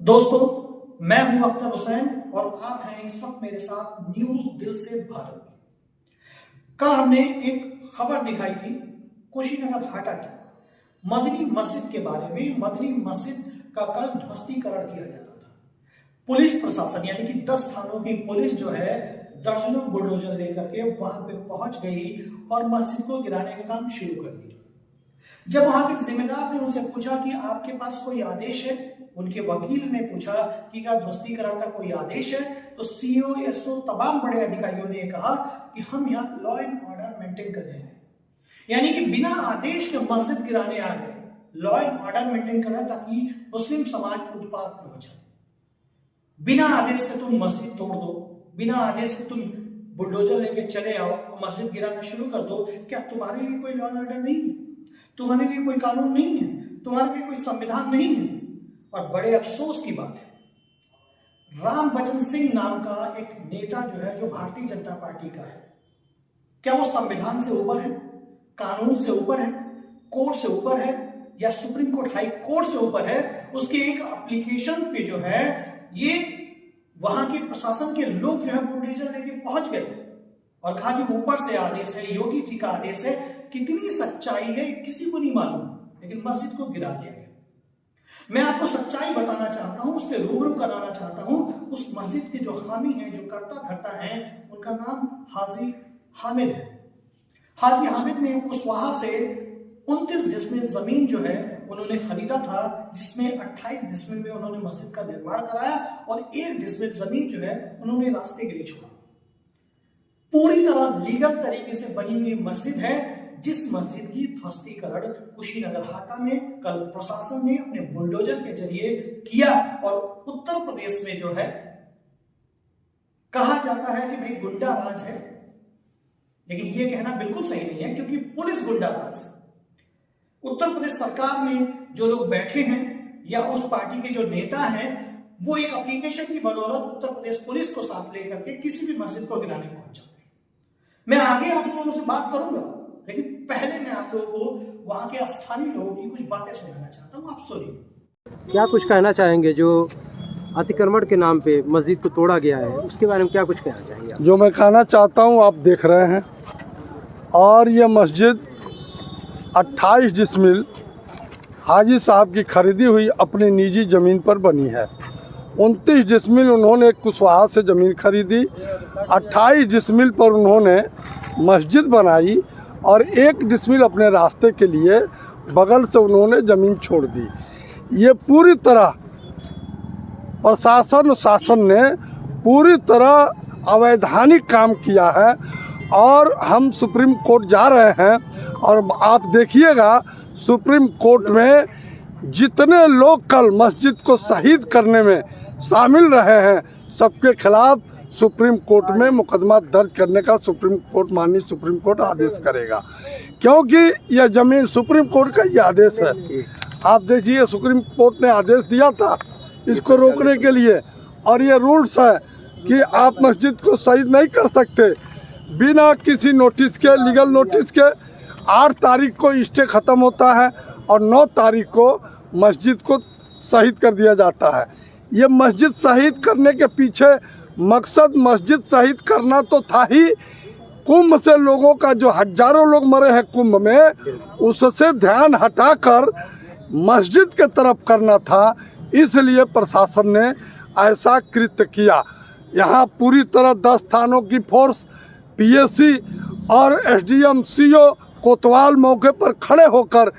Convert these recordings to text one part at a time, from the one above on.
दोस्तों, मैं हूं अख्तर हुसैन और आप हैं इस वक्त मेरे साथ न्यूज दिल से भारत। कल हमने एक खबर दिखाई थी कुशीनगर हाटा की मदनी मस्जिद के बारे में। मदनी मस्जिद का कल ध्वस्तीकरण किया जा रहा था। पुलिस प्रशासन यानी कि 10 थानों की पुलिस जो है दर्जनों बुलडोजर लेकर के वहां पे पहुंच गई और मस्जिद को गिराने का काम शुरू कर दिया। जब वहां के जिम्मेदार ने उनसे पूछा कि आपके पास कोई आदेश है, उनके वकील ने पूछा कि क्या ध्वस्तीकरण का कोई आदेश है, तो सीओ एसओ तमाम बड़े अधिकारियों ने कहा कि हम यहाँ लॉ एंड ऑर्डर मेंटेन कर रहे हैं, यानी कि बिना आदेश के मस्जिद गिराने आ गए। लॉ एंड ऑर्डर मेंटेन करना ताकि मुस्लिम समाज उत्पात न हो जाए। बिना आदेश के तुम मस्जिद तोड़ दो, बिना आदेश के तुम बुलडोजर लेके चले आओ, मस्जिद गिराना शुरू कर दो। क्या तुम्हारे लिए कोई लॉ एंड ऑर्डर नहीं है? तुम्हारे लिए कोई कानून नहीं है? तुम्हारे लिए कोई संविधान नहीं है? और बड़े अफसोस की बात है, राम बचन सिंह नाम का एक नेता जो है, जो भारतीय जनता पार्टी का है, क्या वो संविधान से ऊपर है, कानून से ऊपर है, कोर्ट से ऊपर है, या सुप्रीम कोर्ट हाई कोर्ट से ऊपर है? उसके एक एप्लीकेशन पे जो है ये वहां के प्रशासन के लोग जो है बुलडोजर लेके पहुंच गए और कहा कि ऊपर से आदेश है, योगी जी का आदेश है। कितनी सच्चाई है किसी को नहीं मालूम, लेकिन मस्जिद को गिरा दिया गया। मैं आपको सच्चाई बताना चाहता हूं, उससे रूबरू कराना चाहता हूं। उस मस्जिद के जो हामी हैं, जो करता धरता है, उनका नाम हाजी हामिद है। हाजी हामिद ने कुशवाहा से 29 डिसमिल जमीन जो है उन्होंने खरीदा था, जिसमें 28 डिसमिल में उन्होंने मस्जिद का निर्माण कराया और 1 डिसमिल जमीन जो है उन्होंने रास्ते के लिए छोड़ा। पूरी तरह लीगल तरीके से बनी हुई मस्जिद है, जिस मस्जिद की ध्वस्तीकरण कुशीनगर हाटा में कल प्रशासन ने अपने बुलडोजर के जरिए किया। और उत्तर प्रदेश में जो है कहा जाता है कि भाई गुंडा राज है, लेकिन यह कहना बिल्कुल सही नहीं है, क्योंकि पुलिस गुंडा राज है। उत्तर प्रदेश सरकार में जो लोग बैठे हैं या उस पार्टी के जो नेता हैं, वो एक एप्लीकेशन की बदौलत उत्तर प्रदेश पुलिस को साथ लेकर के किसी भी मस्जिद को गिराने पहुंच जाते हैं। मैं आगे आप लोगों से बात करूंगा, लेकिन पहले मैं आप लोगों को वहां के स्थानीय लोगों की कुछ बातें सुनाना चाहता हूं। आप सुनिए। क्या कुछ कहना चाहेंगे जो अतिक्रमण के नाम पे मस्जिद को तोड़ा गया है, उसके बारे में क्या कुछ कहना चाहेंगे? जो मैं कहना चाहता हूं, आप देख रहे हैं, और ये मस्जिद 28 डिसमिल हाजी साहब की खरीदी हुई अपनी निजी ज़मीन पर बनी है। 29 डिसमिल उन्होंने कुशवाहा से ज़मीन खरीदी, 28 डिसमिल पर उन्होंने मस्जिद बनाई और 1 डिसमिल अपने रास्ते के लिए बगल से उन्होंने ज़मीन छोड़ दी। ये पूरी तरह प्रशासन शासन ने पूरी तरह अवैधानिक काम किया है और हम सुप्रीम कोर्ट जा रहे हैं। और आप देखिएगा, सुप्रीम कोर्ट में जितने लोग कल मस्जिद को शहीद करने में शामिल रहे हैं, सबके खिलाफ सुप्रीम कोर्ट में मुकदमा दर्ज करने का माननीय सुप्रीम कोर्ट आदेश करेगा, क्योंकि यह ज़मीन सुप्रीम कोर्ट का ये आदेश है। आप देखिए, सुप्रीम कोर्ट ने आदेश दिया था इसको रोकने के लिए, और ये रूल्स है कि आप मस्जिद को शहीद नहीं कर सकते बिना किसी नोटिस के, लीगल नोटिस के। 8 तारीख को स्टे ख़त्म होता है और 9 तारीख को मस्जिद को शहीद कर दिया जाता है। ये मस्जिद शहीद करने के पीछे मकसद मस्जिद शहीद करना तो था ही, कुंभ से लोगों का जो हजारों लोग मरे हैं कुंभ में, उससे ध्यान हटाकर मस्जिद के तरफ करना था। इसलिए प्रशासन ने ऐसा कृत्य किया। यहाँ पूरी तरह 10 थानों की फोर्स, पीएससी और एसडीएम सीओ कोतवाल मौके पर खड़े होकर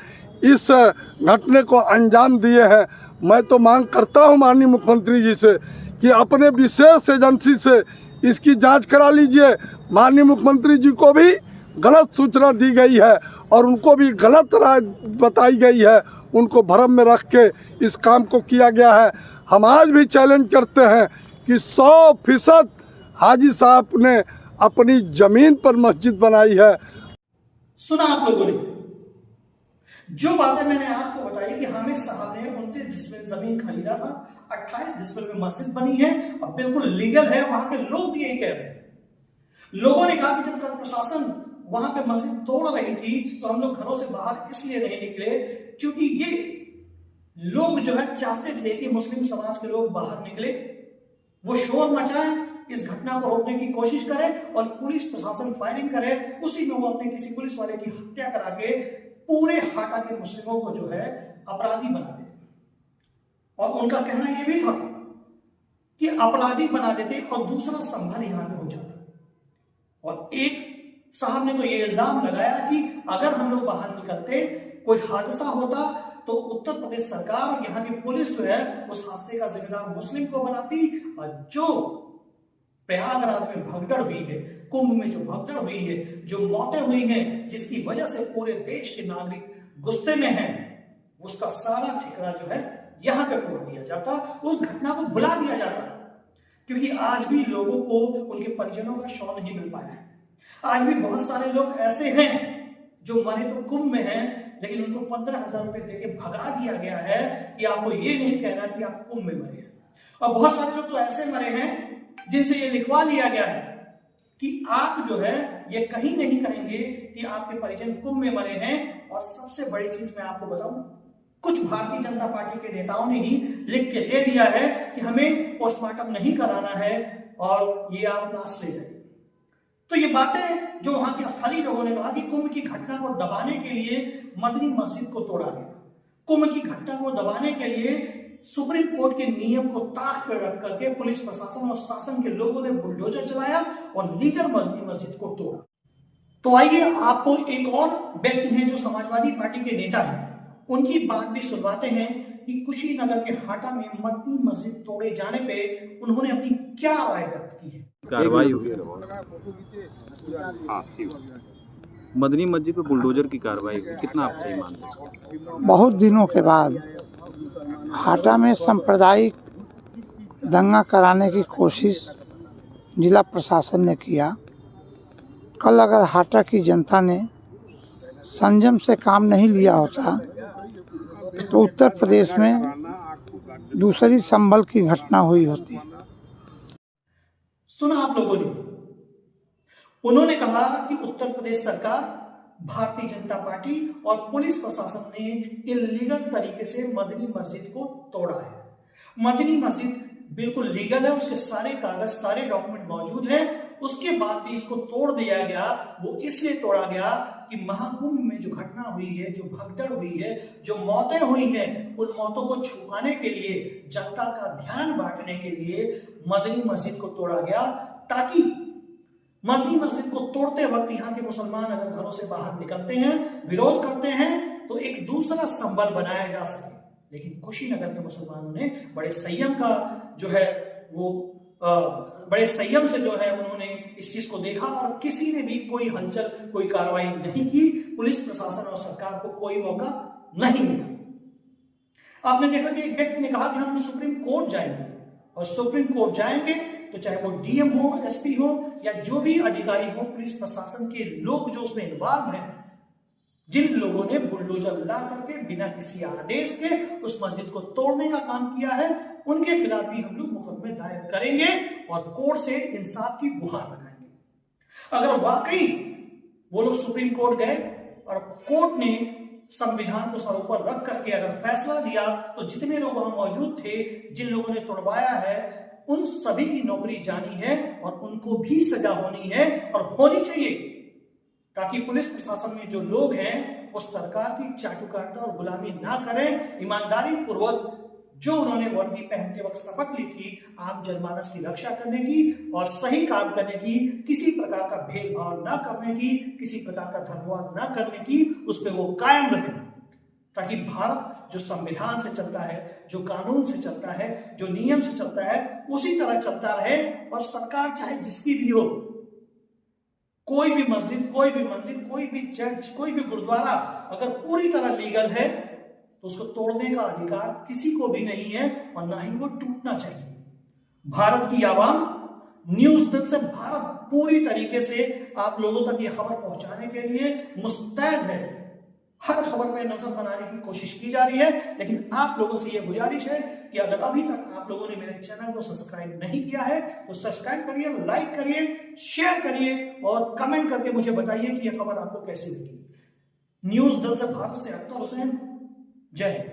इस घटने को अंजाम दिए हैं। मैं तो मांग करता हूं माननीय मुख्यमंत्री जी से कि अपने विशेष एजेंसी से इसकी जांच करा लीजिए। माननीय मुख्यमंत्री जी को भी गलत सूचना दी गई है और उनको भी गलत राय बताई गई है, उनको भ्रम में रख के इस काम को किया गया है। हम आज भी चैलेंज करते हैं कि 100% हाजी साहब ने अपनी ज़मीन पर मस्जिद बनाई है। सुना आप लोगों ने जो बातें मैंने आपको बताई कि हामिद साहब ने 29 डिसमिल जमीन खरीदा था, 28 डिसमिल में मस्जिद बनी है और बिल्कुल लीगल है। वहां के लोग भी यही कह रहे हैं। लोगों ने कहा कि जब कल प्रशासन वहां पे मस्जिद तोड़ रही थी तो हम लोग घरों से बाहर इसलिए नहीं निकले क्योंकि ये लोग जो है चाहते थे कि मुस्लिम समाज के लोग बाहर निकले, वो शोर मचाएं, इस घटना को रोकने की कोशिश करें और पुलिस प्रशासन फायरिंग करे। उसी में वो अपने किसी पुलिस वाले की हत्या करा के पूरे हाटा के मुस्लिमों को जो है अपराधी बना देते। और उनका कहना यह भी था कि अपराधी बना देते और दूसरा संभल यहां पे हो जाता। और एक साहब ने तो ये इल्जाम लगाया कि अगर हम लोग बाहर निकलते, कोई हादसा होता, तो उत्तर प्रदेश सरकार और यहाँ की पुलिस जो है उस हादसे का जिम्मेदार मुस्लिम को बनाती। और जो प्रयागराज में भगदड़ हुई है, कुंभ में जो भगदड़ हुई है, जो मौतें हुई हैं, जिसकी वजह से पूरे देश के नागरिक गुस्से में हैं, उसका सारा ठिकाना जो है यहां पे फोड़ दिया जाता, उस घटना को भुला दिया जाता। क्योंकि आज भी लोगों को उनके परिजनों का शव नहीं मिल पाया है। आज भी बहुत सारे लोग ऐसे हैं जो मरे तो कुंभ में हैं, लेकिन उनको 15,000 रुपए देके भगा दिया गया है कि आपको ये नहीं कहना कि आप कुंभ में मरे हैं। और बहुत सारे लोग तो ऐसे मरे हैं जिनसे ये लिखवा लिया गया है कि आप जो है ये कहीं नहीं कहेंगे कि आपके परिजन कुंभ में मरे हैं। और सबसे बड़ी चीज मैं आपको बताऊं, कुछ भारतीय जनता पार्टी के नेताओं ने ही लिख के दे दिया है कि हमें पोस्टमार्टम नहीं कराना है और ये आप लाश ले जाइए। तो ये बातें जो वहां के स्थानीय लोगों ने कहा कि कुंभ की घटना को दबाने के लिए मदनी मस्जिद को तोड़ा गया, कुंभ की घटना को दबाने के लिए सुप्रीम कोर्ट के नियम को ताक पर रख करके पुलिस प्रशासन और शासन के लोगों ने बुलडोजर चलाया और लीगल मदनी मस्जिद को तोड़ा। तो आइए आपको एक और व्यक्ति हैं जो समाजवादी पार्टी के नेता हैं, उनकी बात भी सुनवाते हैं कि कुशीनगर के हाटा में मदनी मस्जिद तोड़े जाने पे उन्होंने अपनी क्या राय व्यक्त की है। कार्रवाई हुई मदनी मस्जिद पे बुलडोजर की कार्रवाई हुई, कितना आप सही मानते हैं? बहुत दिनों के बाद हाटा में सांप्रदायिक दंगा कराने की कोशिश जिला प्रशासन ने किया। कल अगर हाटा की जनता ने संयम से काम नहीं लिया होता तो उत्तर प्रदेश में दूसरी संभल की घटना हुई होती। सुना आप लोगों ने, उन्होंने कहा कि उत्तर प्रदेश सरकार, भारतीय जनता पार्टी और पुलिस प्रशासन ने इल्लीगल तरीके से मदनी मस्जिद को तोड़ा है। मदनी मस्जिद बिल्कुल लीगल है, उसके सारे कागज, सारे डॉक्यूमेंट मौजूद हैं, उसके बाद भी इसको तोड़ दिया गया। वो इसलिए तोड़ा गया कि महाकुंभ में जो घटना हुई है, जो भगदड़ हुई है, जो मौतें हुई हैं, उन मौतों को छुपाने के लिए, जनता का ध्यान बांटने के लिए मदनी मस्जिद को तोड़ा गया, ताकि मदनी मस्जिद को तोड़ते वक्त यहाँ के मुसलमान अगर घरों से बाहर निकलते हैं, विरोध करते हैं, तो एक दूसरा संबल बनाया जा सके। लेकिन कुशीनगर के मुसलमानों ने बड़े संयम का जो है वो बड़े संयम से जो है उन्होंने इस चीज को देखा और किसी ने भी कोई हलचल, कोई कार्रवाई नहीं की। पुलिस प्रशासन और सरकार को कोई मौका नहीं मिला। आपने देखा कि एक व्यक्ति ने कहा कि हम सुप्रीम कोर्ट जाएंगे, और सुप्रीम कोर्ट जाएंगे तो चाहे वो डीएम हो, एसपी हो या जो भी अधिकारी हो, पुलिस प्रशासन के लोग जो उसमें इन्वॉल्व हैं, जिन लोगों ने बुलडोजर ला करके बिना किसी आदेश के उस मस्जिद को तोड़ने का काम किया है, उनके खिलाफ भी हम लोग मुकदमे दायर करेंगे और कोर्ट से इंसाफ की गुहार लगाएंगे। अगर वाकई वो लोग सुप्रीम कोर्ट गए और कोर्ट ने संविधान को सर ऊपर रख करके अगर फैसला दिया, तो जितने लोग वहां मौजूद थे, जिन लोगों ने तोड़वाया है, उन सभी की नौकरी जानी है और उनको भी सजा होनी है और होनी चाहिए, ताकि पुलिस प्रशासन में जो लोग हैं वो सरकार की चाटुकारिता और गुलामी ना करें। ईमानदारी पूर्वक जो उन्होंने वर्दी पहनते वक्त शपथ ली थी आम जनमानस की रक्षा करने की और सही काम करने की, किसी प्रकार का भेदभाव ना करने की, किसी प्रकार का धर्मवाद ना करने की, उस पर वो कायम रहे, ताकि भारत जो संविधान से चलता है, जो कानून से चलता है, जो नियम से चलता है, उसी तरह चलता रहे। और सरकार चाहे जिसकी भी हो, कोई भी मस्जिद, कोई भी मंदिर, कोई भी चर्च, कोई भी गुरुद्वारा अगर पूरी तरह लीगल है तो उसको तोड़ने का अधिकार किसी को भी नहीं है और ना ही वो टूटना चाहिए। भारत की आवाम न्यूज दिल से भारत पूरी तरीके से आप लोगों तक ये खबर पहुंचाने के लिए मुस्तैद है। हर खबर पे नजर बनाने की कोशिश की जा रही है, लेकिन आप लोगों से यह गुजारिश है कि अगर अभी तक आप लोगों ने मेरे चैनल को सब्सक्राइब नहीं किया है तो सब्सक्राइब करिए, लाइक करिए, शेयर करिए और कमेंट करके मुझे बताइए कि यह खबर आपको कैसी लगी। न्यूज दिल से भारत से अख्तर हुसैन, जय हिंद।